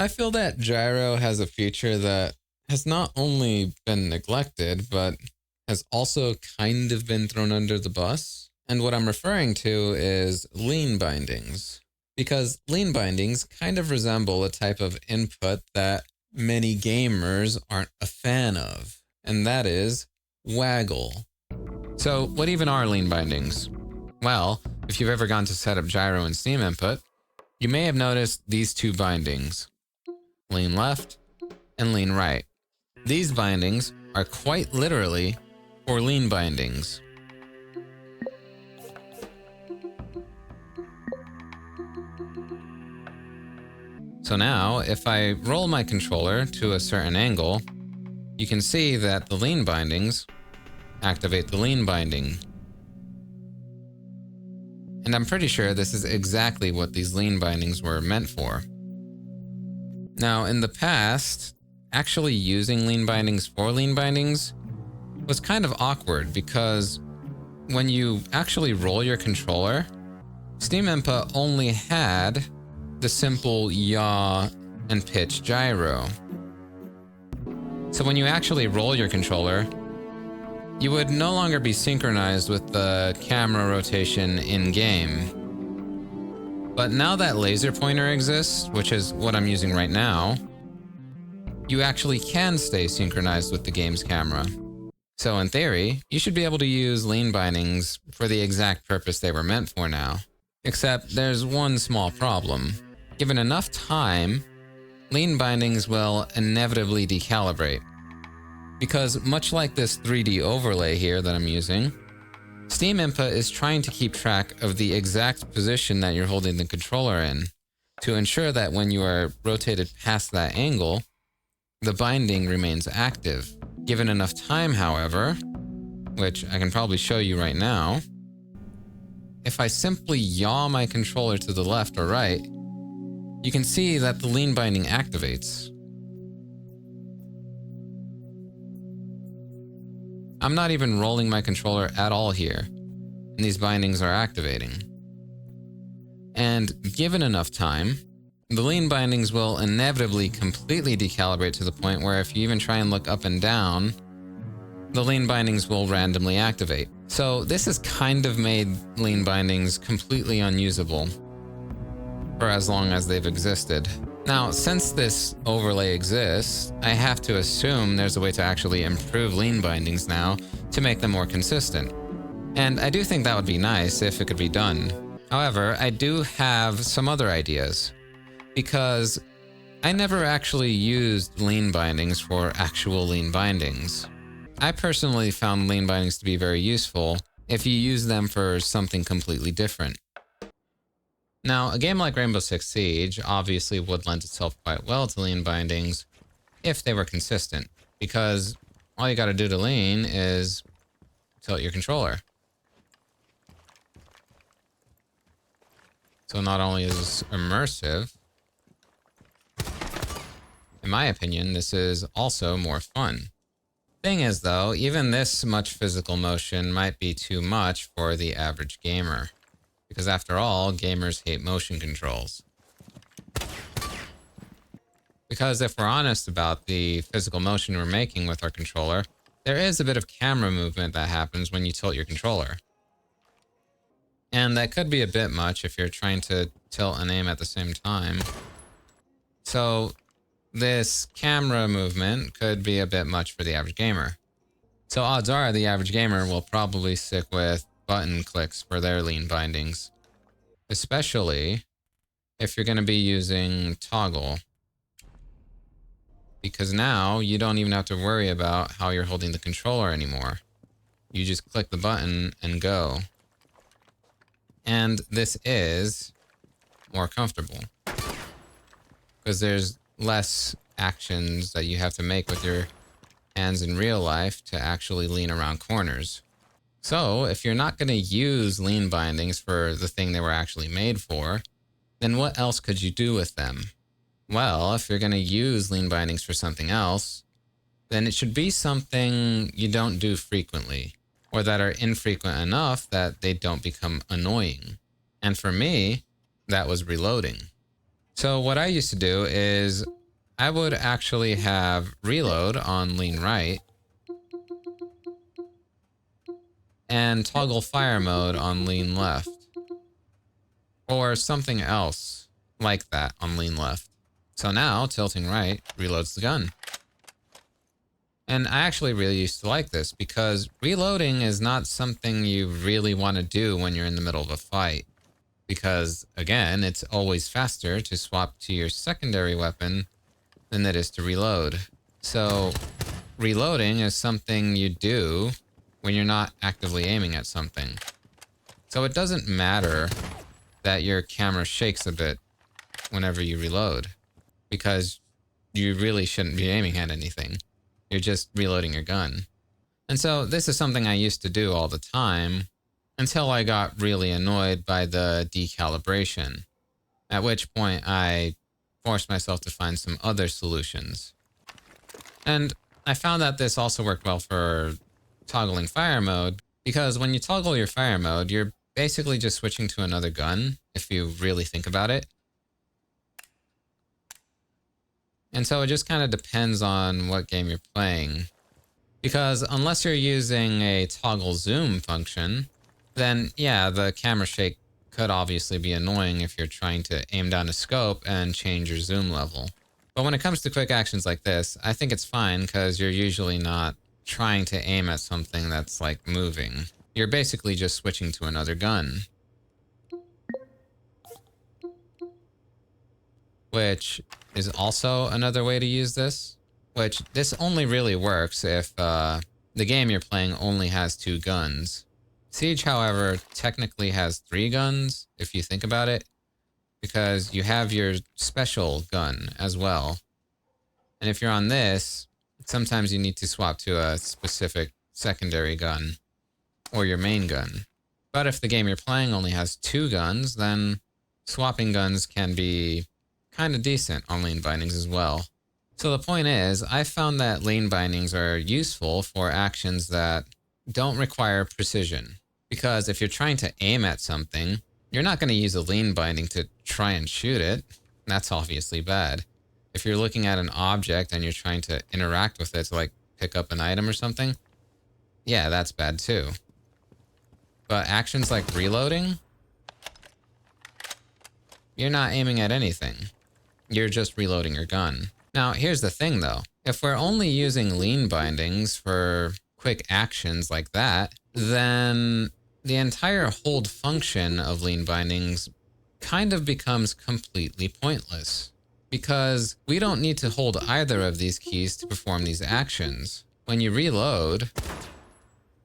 I feel that Gyro has a feature that has not only been neglected, but has also kind of been thrown under the bus. And what I'm referring to is lean bindings. Because lean bindings kind of resemble a type of input that many gamers aren't a fan of, and that is waggle. So what even are lean bindings? Well, if you've ever gone to set up Gyro and Steam input, you may have noticed these two bindings, lean left and lean right. These bindings are quite literally for lean bindings. So now, if I roll my controller to a certain angle, you can see that the lean bindings activate the lean binding. And I'm pretty sure this is exactly what these lean bindings were meant for. Now, in the past, actually using lean bindings for lean bindings was kind of awkward because when you actually roll your controller, Steam input only had the simple yaw and pitch gyro. So when you actually roll your controller, you would no longer be synchronized with the camera rotation in-game. But now that laser pointer exists, which is what I'm using right now, you actually can stay synchronized with the game's camera. So in theory, you should be able to use lean bindings for the exact purpose they were meant for now. Except there's one small problem. Given enough time, lean bindings will inevitably decalibrate. Because much like this 3D overlay here that I'm using, Steam input is trying to keep track of the exact position that you're holding the controller in, to ensure that when you are rotated past that angle, the binding remains active. Given enough time, however, which I can probably show you right now, if I simply yaw my controller to the left or right, you can see that the lean binding activates. I'm not even rolling my controller at all here, and these bindings are activating. And given enough time, the lean bindings will inevitably completely decalibrate to the point where if you even try and look up and down, the lean bindings will randomly activate. So this has kind of made lean bindings completely unusable for as long as they've existed. Now, since this overlay exists, I have to assume there's a way to actually improve lean bindings now to make them more consistent. And I do think that would be nice if it could be done. However, I do have some other ideas, because I never actually used lean bindings for actual lean bindings. I personally found lean bindings to be very useful if you use them for something completely different. Now, a game like Rainbow Six Siege obviously would lend itself quite well to lean bindings if they were consistent, because all you gotta do to lean is tilt your controller. So not only is this immersive, in my opinion, this is also more fun. Thing is though, even this much physical motion might be too much for the average gamer. Because after all, gamers hate motion controls. Because if we're honest about the physical motion we're making with our controller, there is a bit of camera movement that happens when you tilt your controller. And that could be a bit much if you're trying to tilt and aim at the same time. So this camera movement could be a bit much for the average gamer. So odds are the average gamer will probably stick with button clicks for their lean bindings, especially if you're going to be using toggle, because now you don't even have to worry about how you're holding the controller anymore. You just click the button and go. And this is more comfortable because there's less actions that you have to make with your hands in real life to actually lean around corners. So if you're not going to use lean bindings for the thing they were actually made for, then what else could you do with them? Well, if you're going to use lean bindings for something else, then it should be something you don't do frequently, or that are infrequent enough that they don't become annoying. And for me, that was reloading. So what I used to do is I would actually have reload on lean right and toggle fire mode on lean left, or something else like that on lean left. So now tilting right reloads the gun. And I actually really used to like this because reloading is not something you really want to do when you're in the middle of a fight. Because again, it's always faster to swap to your secondary weapon than it is to reload. So reloading is something you do when you're not actively aiming at something. So it doesn't matter that your camera shakes a bit whenever you reload, because you really shouldn't be aiming at anything. You're just reloading your gun. And so this is something I used to do all the time until I got really annoyed by the decalibration, at which point I forced myself to find some other solutions. And I found that this also worked well for toggling fire mode, because when you toggle your fire mode, you're basically just switching to another gun, if you really think about it. And so it just kind of depends on what game you're playing. Because unless you're using a toggle zoom function, then yeah, the camera shake could obviously be annoying if you're trying to aim down a scope and change your zoom level. But when it comes to quick actions like this, I think it's fine because you're usually not trying to aim at something that's like moving. You're basically just switching to another gun. Which is also another way to use this. Which this only really works if the game you're playing only has 2 guns. Siege, however, technically has 3 guns, if you think about it, because you have your special gun as well. And if you're on this, sometimes you need to swap to a specific secondary gun or your main gun. But if the game you're playing only has 2 guns, then swapping guns can be kind of decent on lean bindings as well. So the point is, I found that lean bindings are useful for actions that don't require precision. Because if you're trying to aim at something, you're not going to use a lean binding to try and shoot it. That's obviously bad. If you're looking at an object and you're trying to interact with it to like pick up an item or something, yeah, that's bad too. But actions like reloading, you're not aiming at anything. You're just reloading your gun. Now, here's the thing though. If we're only using lean bindings for quick actions like that, then the entire hold function of lean bindings kind of becomes completely pointless, because we don't need to hold either of these keys to perform these actions. When you reload,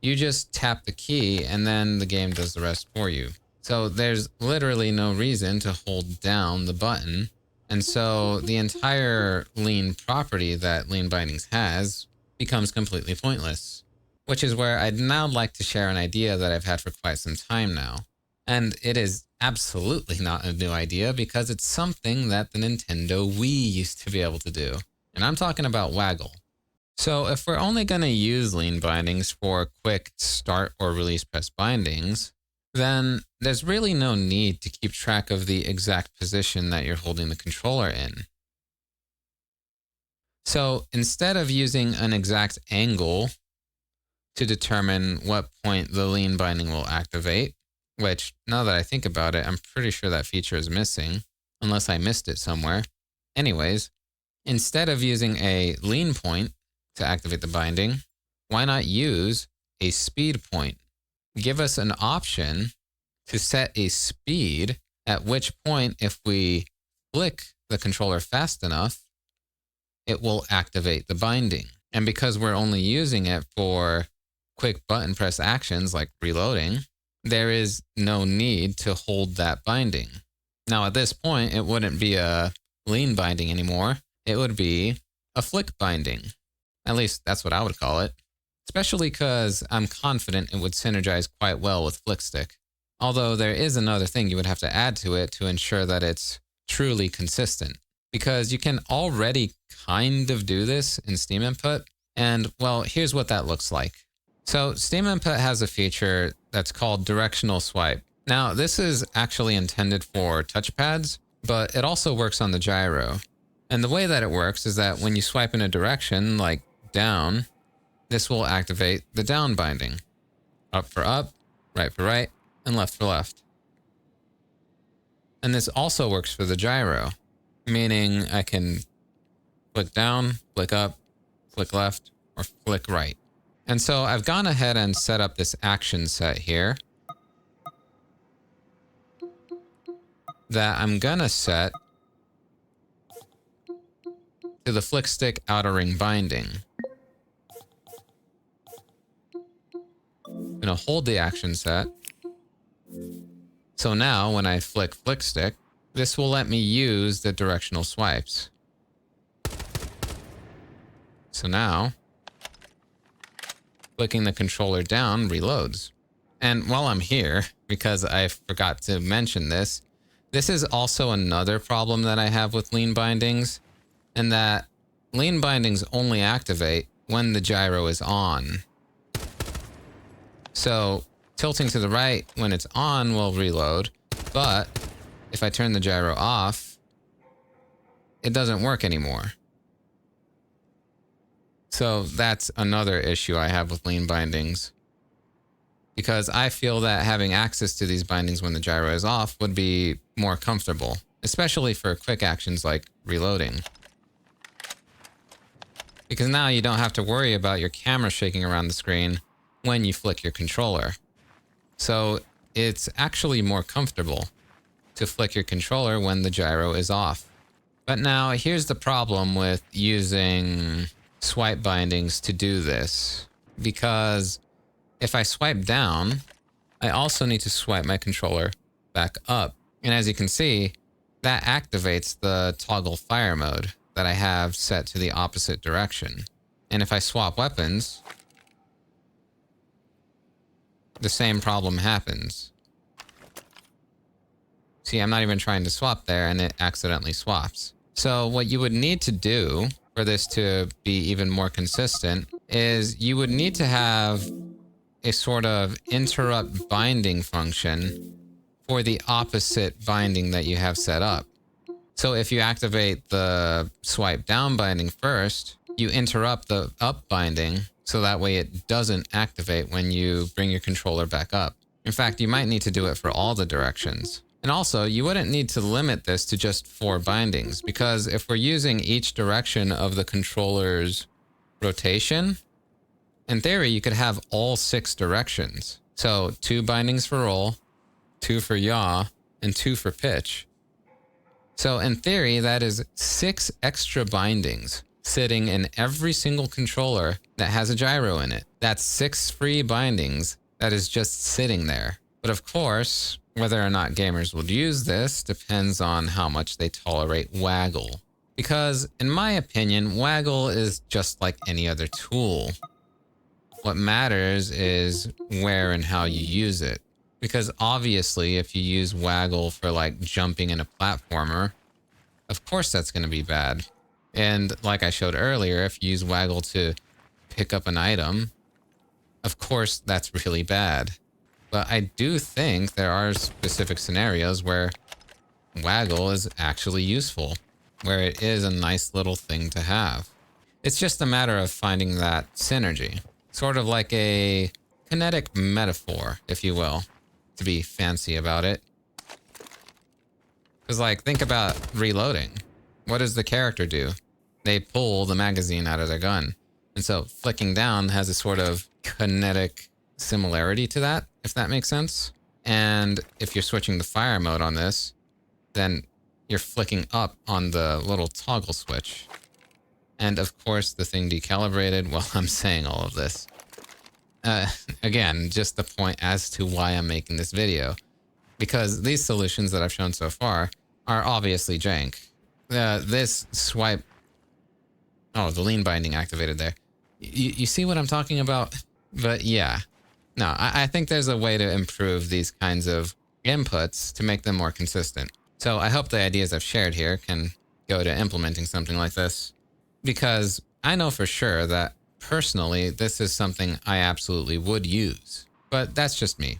you just tap the key and then the game does the rest for you. So there's literally no reason to hold down the button. And so the entire lean property that lean bindings has becomes completely pointless. Which is where I'd now like to share an idea that I've had for quite some time now. And it is absolutely not a new idea because it's something that the Nintendo Wii used to be able to do. And I'm talking about Waggle. So if we're only going to use lean bindings for quick start or release press bindings, then there's really no need to keep track of the exact position that you're holding the controller in. So instead of using an exact angle to determine what point the lean binding will activate, which now that I think about it, I'm pretty sure that feature is missing, unless I missed it somewhere. Anyways, instead of using a lean point to activate the binding, why not use a speed point? Give us an option to set a speed, at which point if we flick the controller fast enough, it will activate the binding. And because we're only using it for quick button press actions like reloading, there is no need to hold that binding. Now at this point, it wouldn't be a lean binding anymore. It would be a flick binding. At least that's what I would call it. Especially because I'm confident it would synergize quite well with flickstick. Although there is another thing you would have to add to it to ensure that it's truly consistent. Because you can already kind of do this in Steam Input. And well, here's what that looks like. So Steam Input has a feature that's called Directional Swipe. Now, this is actually intended for touchpads, but it also works on the gyro. And the way that it works is that when you swipe in a direction, like down, this will activate the down binding. Up for up, right for right, and left for left. And this also works for the gyro, meaning I can flick down, flick up, flick left, or flick right. And so I've gone ahead and set up this action set here that I'm gonna set to the flick stick outer ring binding. I'm gonna hold the action set. So now when I flick stick, this will let me use the directional swipes. So now, flicking the controller down reloads. And while I'm here, because I forgot to mention this, this is also another problem that I have with lean bindings, and that lean bindings only activate when the gyro is on. So tilting to the right when it's on will reload, but if I turn the gyro off, it doesn't work anymore. So that's another issue I have with lean bindings, because I feel that having access to these bindings when the gyro is off would be more comfortable, especially for quick actions like reloading. Because now you don't have to worry about your camera shaking around the screen when you flick your controller. So it's actually more comfortable to flick your controller when the gyro is off. But now here's the problem with using swipe bindings to do this, because if I swipe down, I also need to swipe my controller back up. And as you can see, that activates the toggle fire mode that I have set to the opposite direction. And if I swap weapons, the same problem happens. See, I'm not even trying to swap there and it accidentally swaps. So what you would need to do for this to be even more consistent is you would need to have a sort of interrupt binding function for the opposite binding that you have set up. So if you activate the swipe down binding first, you interrupt the up binding so that way it doesn't activate when you bring your controller back up. In fact, you might need to do it for all the directions. And also, you wouldn't need to limit this to just 4 bindings, because if we're using each direction of the controller's rotation, in theory, you could have all 6 directions. So 2 bindings for roll, 2 for yaw, and 2 for pitch. So in theory, that is 6 extra bindings sitting in every single controller that has a gyro in it. That's 6 free bindings that is just sitting there. But of course, whether or not gamers would use this depends on how much they tolerate Waggle. Because in my opinion, Waggle is just like any other tool. What matters is where and how you use it. Because obviously, if you use Waggle for like jumping in a platformer, of course that's going to be bad. And like I showed earlier, if you use Waggle to pick up an item, of course that's really bad. But I do think there are specific scenarios where Waggle is actually useful, where it is a nice little thing to have. It's just a matter of finding that synergy. Sort of like a kinetic metaphor, if you will, to be fancy about it. Because like, think about reloading. What does the character do? They pull the magazine out of their gun. And so flicking down has a sort of kinetic similarity to that, if that makes sense. And if you're switching the fire mode on this, then you're flicking up on the little toggle switch. And of course, the thing decalibrated while I'm saying all of this. Again, just the point as to why I'm making this video. Because these solutions that I've shown so far are obviously jank. This swipe... Oh, the lean binding activated there. You see what I'm talking about? But yeah. No, I think there's a way to improve these kinds of inputs to make them more consistent. So I hope the ideas I've shared here can go to implementing something like this. Because I know for sure that personally, this is something I absolutely would use. But that's just me.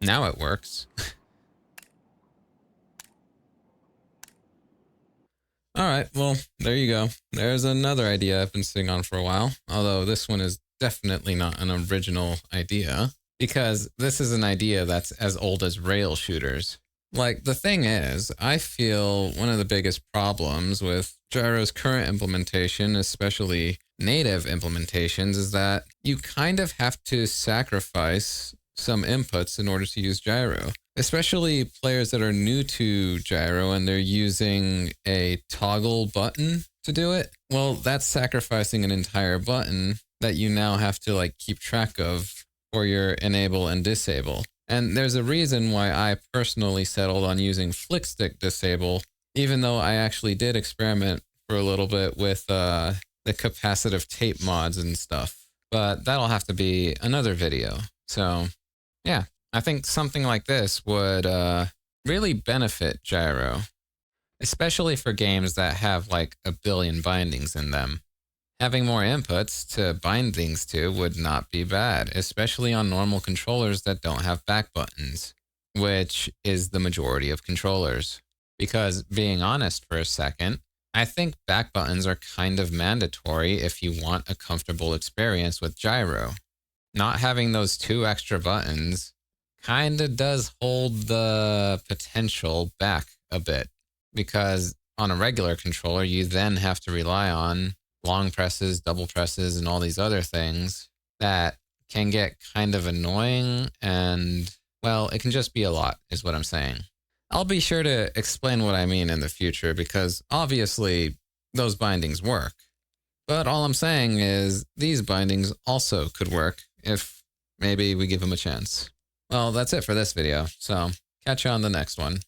Now it works. All right, well, there you go. There's another idea I've been sitting on for a while, although this one is definitely not an original idea, because this is an idea that's as old as rail shooters. Like, the thing is, I feel one of the biggest problems with Gyro's current implementation, especially native implementations, is that you kind of have to sacrifice some inputs in order to use Gyro. Especially players that are new to Gyro and they're using a toggle button to do it. Well, that's sacrificing an entire button that you now have to like keep track of for your enable and disable. And there's a reason why I personally settled on using flick stick disable, even though I actually did experiment for a little bit with the capacitive tape mods and stuff. But that'll have to be another video. So yeah, I think something like this would really benefit Gyro, especially for games that have like a billion bindings in them. Having more inputs to bind things to would not be bad, especially on normal controllers that don't have back buttons, which is the majority of controllers. Because being honest for a second, I think back buttons are kind of mandatory if you want a comfortable experience with Gyro. Not having those 2 extra buttons kind of does hold the potential back a bit, because on a regular controller, you then have to rely on long presses, double presses, and all these other things that can get kind of annoying, and, well, it can just be a lot, is what I'm saying. I'll be sure to explain what I mean in the future, because obviously those bindings work. But all I'm saying is these bindings also could work if maybe we give them a chance. Well, that's it for this video, so catch you on the next one.